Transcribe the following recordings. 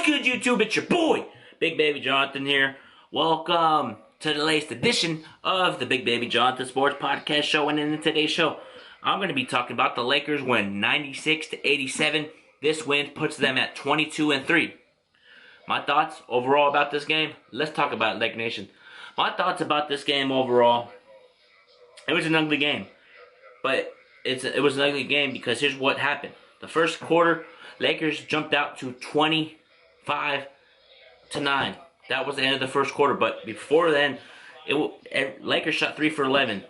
good, YouTube? It's your boy, Big Baby Jonathan here. Welcome to the latest edition of the Big Baby Jonathan Sports Podcast Show. And in today's show, I'm going to be talking about the Lakers win 96-87. This win puts them at 22-3. My thoughts overall about this game? Let's talk about it, Lake Nation. My thoughts about this game overall, it was an ugly game. But it was an ugly game because here's what happened. The first quarter, Lakers jumped out to 25-9. That was the end of the first quarter. But before then, Lakers shot 3 for 11.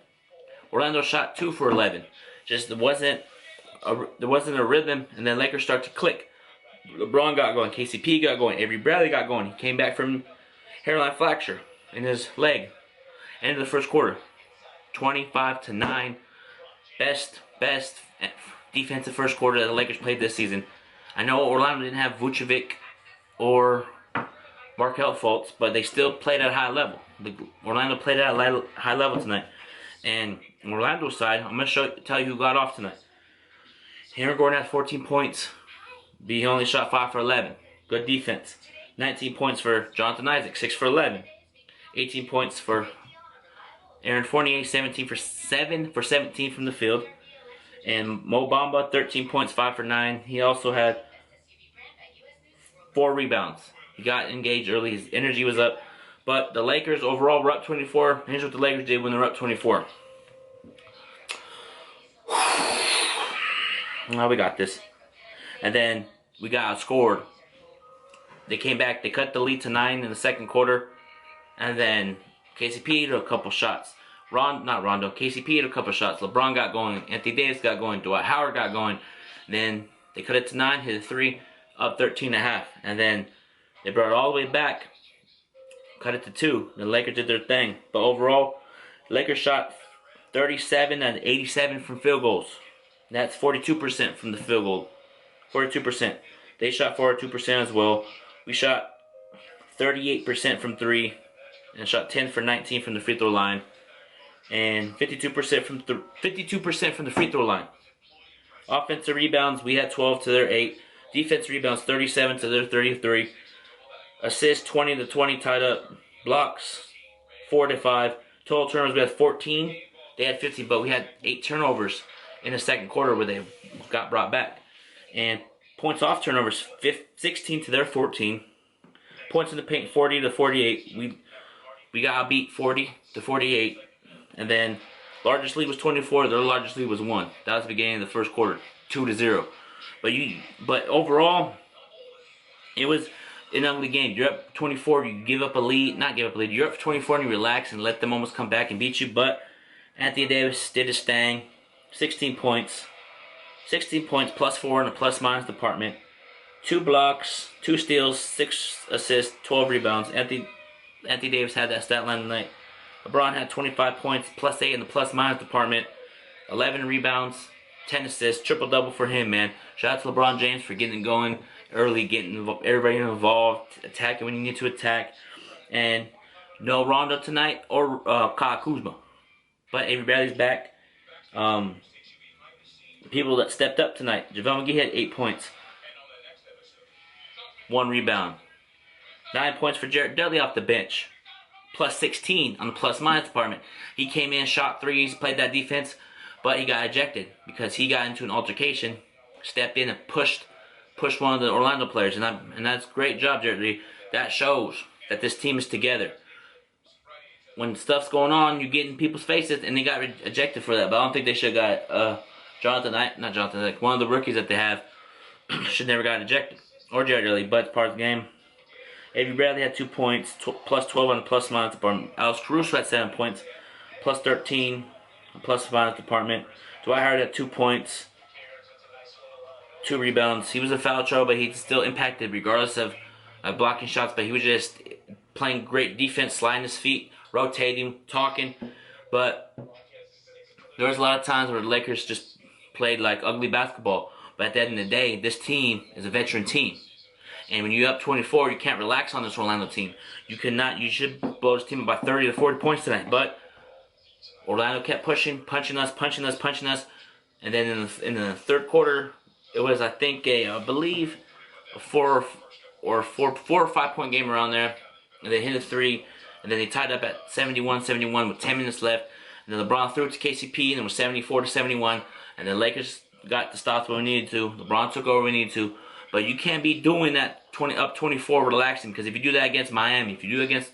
Orlando shot 2 for 11. Just there wasn't a rhythm, and then Lakers start to click. LeBron got going, KCP got going, Avery Bradley got going. He came back from hairline fracture in his leg. End of the first quarter, 25-9. Best defensive first quarter that the Lakers played this season. I know Orlando didn't have Vucevic or Markelle Fultz, but they still played at a high level. Orlando played at a high level tonight. And on Orlando's side, I'm going to tell you who got off tonight. Aaron Gordon had 14 points. He only shot 5 for 11. Good defense. 19 points for Jonathan Isaac, 6 for 11. 18 points for Aaron Fournier, 17 for 17 from the field. And Mo Bamba, 13 points, 5 for 9. He also had 4 rebounds. He got engaged early. His energy was up. But the Lakers overall were up 24. Here's what the Lakers did when they were up 24. Now we got this. And then we got outscored. They came back. They cut the lead to 9 in the second quarter. And then KCP hit a couple shots. KCP hit a couple shots. LeBron got going. Anthony Davis got going. Dwight Howard got going. Then they cut it to 9, hit a 3, up 13.5. And then they brought it all the way back. Cut it to 2. The Lakers did their thing. But overall, Lakers shot 37 and 87 from field goals. That's 42% from the field goal. 42%. They shot 42% as well. We shot 38% from 3. And shot 10 for 19 from the free throw line. And 52% from the free throw line. Offensive rebounds, we had 12 to their 8. Defense rebounds, 37 to their 33. Assists, 20 to 20 tied up. Blocks, 4 to 5. Total turnovers, we had 14. They had 50, but we had 8 turnovers in the second quarter where they got brought back. And points off turnovers, 16 to their 14. Points in the paint, 40 to 48. We got beat 40 to 48. And then largest lead was 24. Their largest lead was 1. That was the beginning of the first quarter, 2-0. But overall, it was an ugly game. You're up 24. You give up a lead, not give up a lead. You're up 24 and you relax and let them almost come back and beat you. But Anthony Davis did his thing. 16 points. 16 points plus 4 in the plus minus department. 2 blocks, 2 steals, 6 assists, 12 rebounds. Anthony Davis had that stat line tonight. LeBron had 25 points, plus 8 in the plus-minus department. 11 rebounds, 10 assists, triple-double for him, man. Shout out to LeBron James for getting going early, getting everybody involved, attacking when you need to attack. And no Rondo tonight or Kyle Kuzma. But Avery Bradley's back. People that stepped up tonight. JaVale McGee had 8 points. 1 rebound. 9 points for Jared Dudley off the bench. Plus 16 on the plus-minus department. He came in, shot 3s, played that defense, but he got ejected because he got into an altercation, stepped in and pushed one of the Orlando players, and that's a great job, Jared Dudley. That shows that this team is together. When stuff's going on, you get in people's faces, and they got ejected for that. But I don't think they should have got one of the rookies that they have should never got ejected, or Jared Dudley, but it's part of the game. Avery Bradley had 2 points, plus 12 on the plus-minus department. Alex Caruso had 7 points, plus 13 on the plus-minus department. Dwight Howard had 2 points, 2 rebounds. He was a foul trouble, but he still impacted regardless of blocking shots. But he was just playing great defense, sliding his feet, rotating, talking. But there was a lot of times where the Lakers just played like ugly basketball. But at the end of the day, this team is a veteran team. And when you're up 24, you can't relax on this Orlando team. You should blow this team up by 30 to 40 points tonight. But Orlando kept pushing, punching us. And then in the third quarter, it was, I believe, a or 4 or 5 point game around there, and they hit a three, and then they tied up at 71-71 with 10 minutes left. And then LeBron threw it to KCP, and it was 74-71. And then Lakers got the stops when we needed to. LeBron took over when we needed to. But you can't be doing that up 24 relaxing, because if you do that against Miami, if you do it against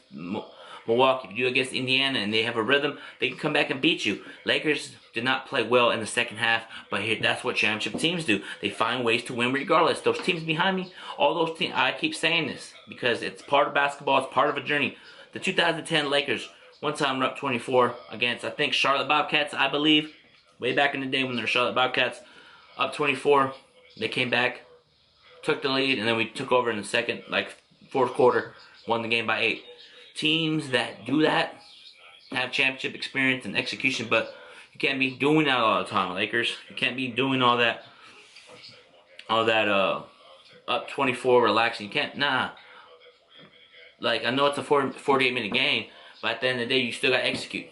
Milwaukee, if you do it against Indiana, and they have a rhythm, they can come back and beat you. Lakers did not play well in the second half, but here, that's what championship teams do. They find ways to win regardless. Those teams behind me, all those teams, I keep saying this because it's part of basketball, it's part of a journey. The 2010 Lakers, one time were up 24 against, I think, Charlotte Bobcats, I believe. Way back in the day when they were Charlotte Bobcats, up 24. They came back, took the lead, and then we took over in the second, fourth quarter, won the game by 8. Teams that do that have championship experience and execution, but you can't be doing that all the time, Lakers. You can't be doing all that up 24 relaxing. You can't, nah. I know it's a 48-minute game, but at the end of the day, you still got to execute.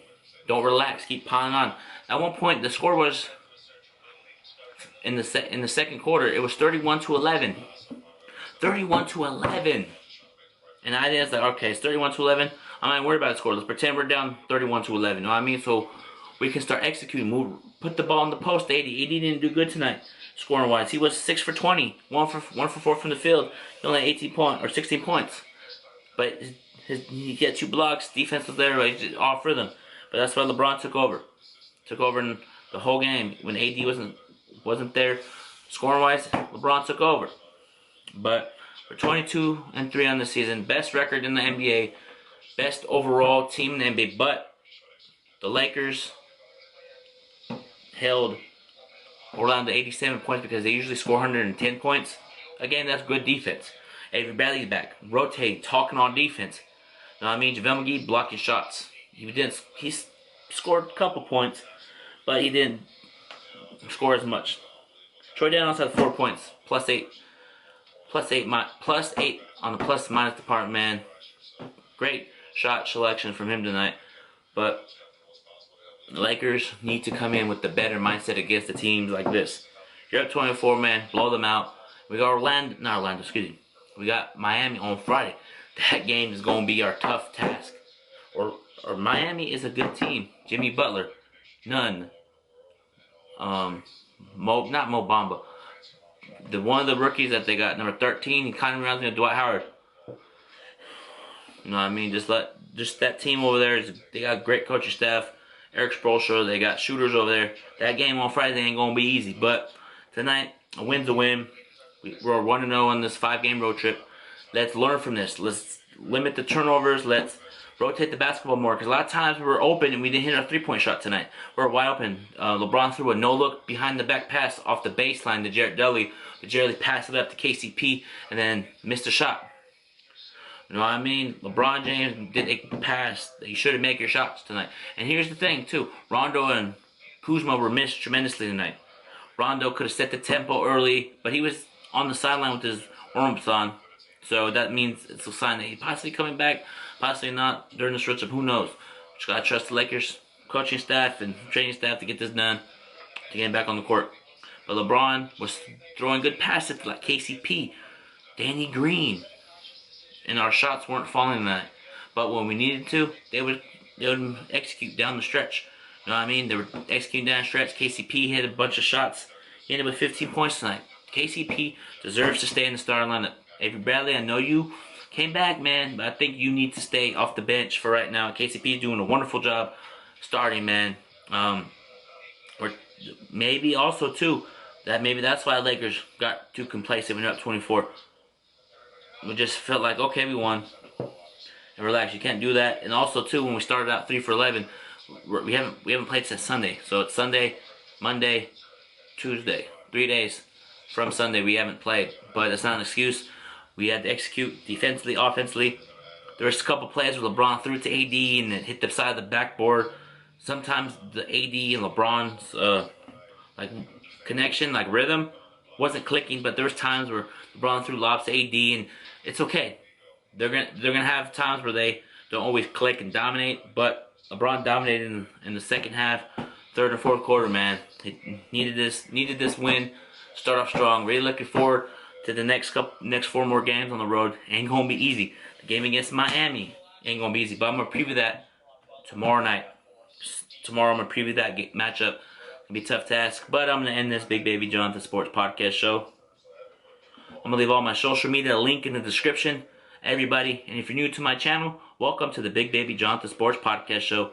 Don't relax. Keep piling on. At one point, the score was, in the second quarter, it was 31-11. 31-11. And I was like, okay, it's 31-11. I'm not worried about the score. Let's pretend we're down 31-11. You know what I mean? So we can start executing. Put the ball in the post. 80 didn't do good tonight, scoring wise. He was 6 for 20, 1 for 4 from the field. He only had 16 points. But he had 2 blocks. Defense was there. He's off rhythm. But that's why LeBron took over. Took over in the whole game when AD wasn't there. Scoring wise, LeBron took over. But we're 22-3 on the season. Best record in the NBA. Best overall team in the NBA. But the Lakers held Orlando 87 points because they usually score 110 points. Again, that's good defense. Avery Bradley's back, rotating, talking on defense. You know what I mean? JaVale McGee blocking shots. He scored a couple points, but he didn't score as much. Troy Daniels had 4 points, plus 8 on the plus minus department, man. Great shot selection from him tonight, but the Lakers need to come in with the better mindset against the teams like this. You're up 24, man. Blow them out. We got we got Miami on Friday. That game is going to be our tough task. Or Miami is a good team. Jimmy Butler, none. Not Mo Bamba. One of the rookies that they got, number 13, he kind of reminds me of Dwight Howard. You know what I mean? Just that team over there, they got great coaching staff. Eric Spoelstra, they got shooters over there. That game on Friday ain't going to be easy. But tonight, a win's a win. We're 1-0 on this 5-game road trip. Let's learn from this. Let's limit the turnovers. Let's rotate the basketball more. Because a lot of times we were open and we didn't hit our 3-point shot tonight. We were wide open. LeBron threw a no-look behind-the-back pass off the baseline to Jarrett Dudley. Jarrett passed it up to KCP and then missed a shot. You know what I mean? LeBron James did a pass that you should have made your shots tonight. And here's the thing, too. Rondo and Kuzma were missed tremendously tonight. Rondo could have set the tempo early, but he was on the sideline with his arms on. So that means it's a sign that he's possibly coming back, possibly not during the stretch of who knows. Just gotta trust the Lakers coaching staff and training staff to get this done, to get him back on the court. But LeBron was throwing good passes to KCP, Danny Green, and our shots weren't falling tonight. But when we needed to, they would execute down the stretch. You know what I mean? They were executing down the stretch. KCP hit a bunch of shots. He ended with 15 points tonight. KCP deserves to stay in the starting lineup. Avery Bradley, I know you came back, man, but I think you need to stay off the bench for right now. KCP is doing a wonderful job starting, man. Or maybe also, too, maybe that's why Lakers got too complacent when they're up 24. We just felt like, okay, we won. And relax, you can't do that. And also, too, when we started out 3 for 11, we haven't played since Sunday. So it's Sunday, Monday, Tuesday. 3 days from Sunday we haven't played. But that's not an excuse. We had to execute defensively, offensively. There was a couple plays where LeBron threw it to AD and it hit the side of the backboard. Sometimes the AD and LeBron's connection, rhythm, wasn't clicking. But there was times where LeBron threw lobs to AD, and it's okay. They're gonna have times where they don't always click and dominate. But LeBron dominated in the second half, third and fourth quarter. Man, he needed this win. Start off strong. Really looking forward to the next 4 more games on the road. Ain't gonna be easy. The game against Miami ain't gonna be easy, but I'm gonna preview that tomorrow night. Tomorrow I'm gonna preview that matchup. It'll be tough to ask, but I'm gonna end this Big Baby Jonathan Sports Podcast show. I'm gonna leave all my social media link in the description. Everybody, and if you're new to my channel, welcome to the Big Baby Jonathan Sports Podcast show.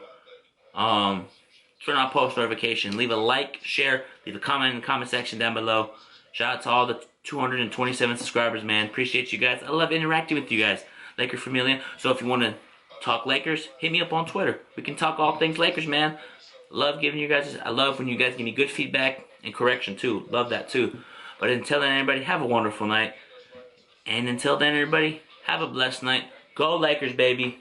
Turn on post notification, leave a like, share, leave a comment in the comment section down below. Shout out to all the 227 subscribers, man. Appreciate you guys. I love interacting with you guys. Laker Familia. So if you want to talk Lakers, hit me up on Twitter. We can talk all things Lakers, man. I love when you guys give me good feedback and correction too. Love that too. But until then, everybody, have a wonderful night. And until then, everybody, have a blessed night. Go Lakers, baby.